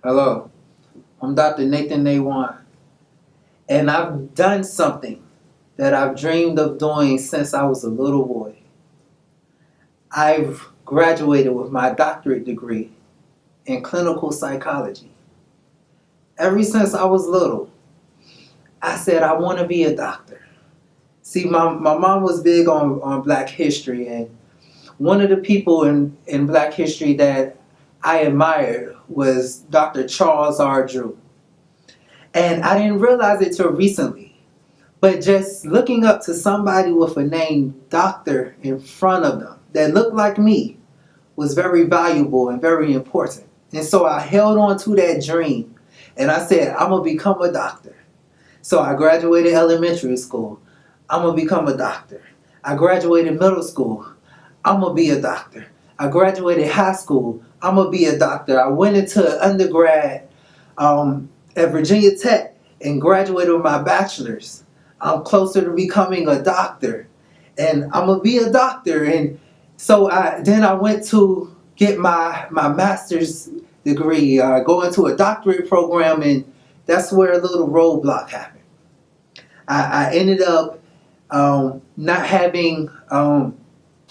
Hello, I'm Dr. Nathan Ne Juan, and I've done something that I've dreamed of doing since I was a little boy. I've graduated with my doctorate degree in clinical psychology. Ever since I was little, I said I want to be a doctor. See, my mom was big on Black history, and one of the people in Black history that I admired was Dr. Charles R. Drew. And I didn't realize it till recently. But just looking up to somebody with a name doctor in front of them that looked like me was very valuable and very important. And so I held on to that dream and I said, I'm going to become a doctor. So I graduated elementary school. I'm going to become a doctor. I graduated middle school. I'm going to be a doctor. I graduated high school. I'm going to be a doctor. I went into undergrad at Virginia Tech and graduated with my bachelor's. I'm closer to becoming a doctor, and I'm gonna be a doctor. And so I went to get my master's degree, go into a doctorate program, and that's where a little roadblock happened. I ended up not having, I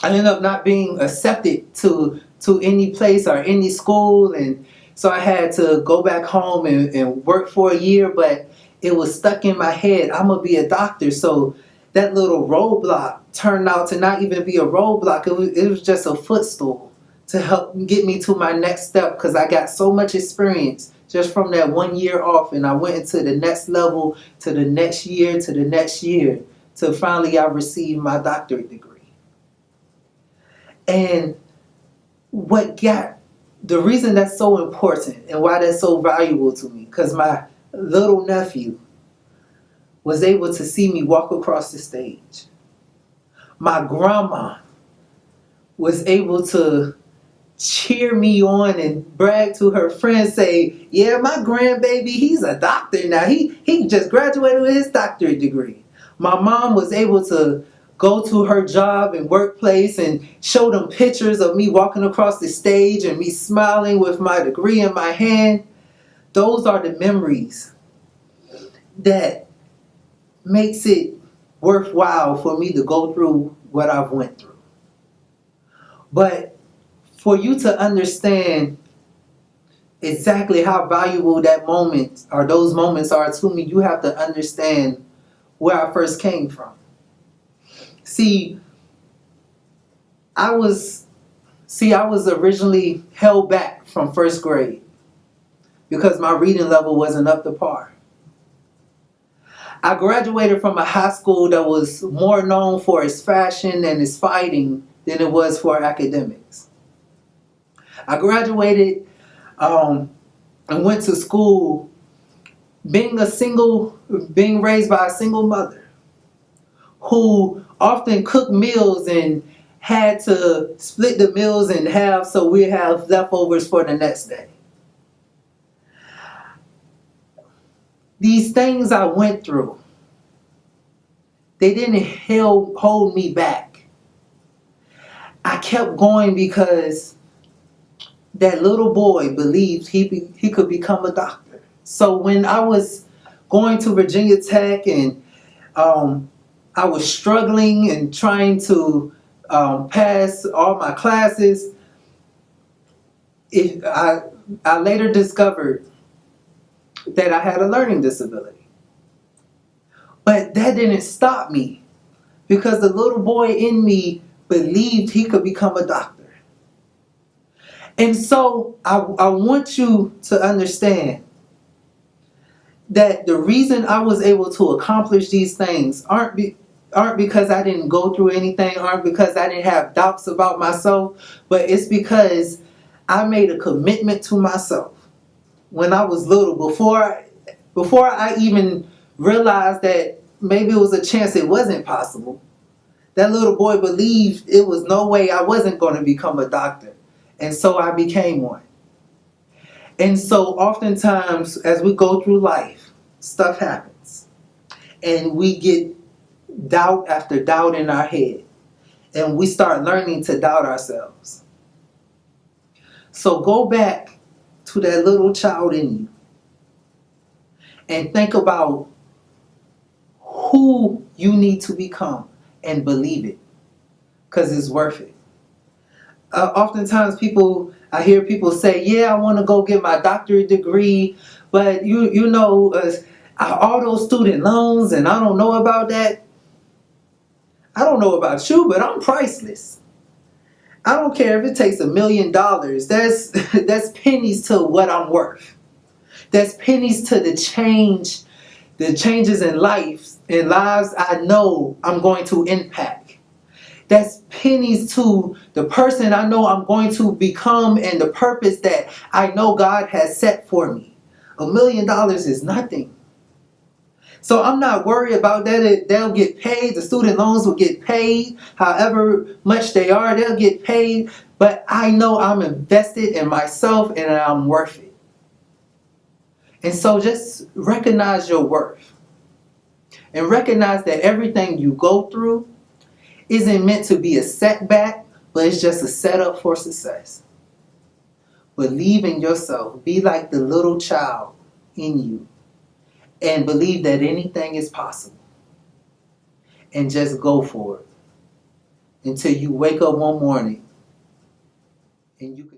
ended up not being accepted to any place or any school, and so I had to go back home and work for a year, but it was stuck in my head. I'm going to be a doctor. So that little roadblock turned out to not even be a roadblock. It was just a footstool to help get me to my next step, because I got so much experience just from that 1 year off, and I went into the next level, to the next year, to the next year, till finally I received my doctorate degree. And the reason that's so important and why that's so valuable to me, because my little nephew was able to see me walk across the stage. My grandma was able to cheer me on and brag to her friends, say, yeah, my grandbaby, he's a doctor now. He just graduated with his doctorate degree. My mom was able to go to her job and workplace and show them pictures of me walking across the stage and me smiling with my degree in my hand. Those are the memories that makes it worthwhile for me to go through what I've went through. But for you to understand exactly how valuable that moment or those moments are to me, you have to understand where I first came from. See, I was originally held back from first grade because my reading level wasn't up to par. I graduated from a high school that was more known for its fashion and its fighting than it was for academics. I graduated and went to school being raised by a single mother who often cooked meals and had to split the meals in half so we have leftovers for the next day. These things I went through, they didn't hold me back. I kept going because that little boy believed he could become a doctor. So when I was going to Virginia Tech and I was struggling and trying to pass all my classes, I later discovered that I had a learning disability. But that didn't stop me, because the little boy in me believed he could become a doctor. And so I want you to understand that the reason I was able to accomplish these things aren't because I didn't go through anything, aren't because I didn't have doubts about myself, but it's because I made a commitment to myself when I was little, before I even realized that maybe it was a chance it wasn't possible. That little boy believed it was no way I wasn't going to become a doctor. And so I became one. And so oftentimes as we go through life, stuff happens. And we get doubt after doubt in our head. And we start learning to doubt ourselves. So go back to that little child in you and think about who you need to become and believe it, because it's worth it. Oftentimes I hear people say, yeah, I want to go get my doctorate degree, but you know, all those student loans, and I don't know about that. I don't know about you, but I'm priceless. I don't care if it takes $1 million. That's pennies to what I'm worth. That's pennies to the changes in lives I know I'm going to impact. That's pennies to the person I know I'm going to become and the purpose that I know God has set for me. $1 million is nothing. So I'm not worried about that. They'll get paid. The student loans will get paid. However much they are, they'll get paid. But I know I'm invested in myself and I'm worth it. And so just recognize your worth. And recognize that everything you go through isn't meant to be a setback, but it's just a setup for success. Believe in yourself. Be like the little child in you. And believe that anything is possible. And just go for it. Until you wake up one morning and you can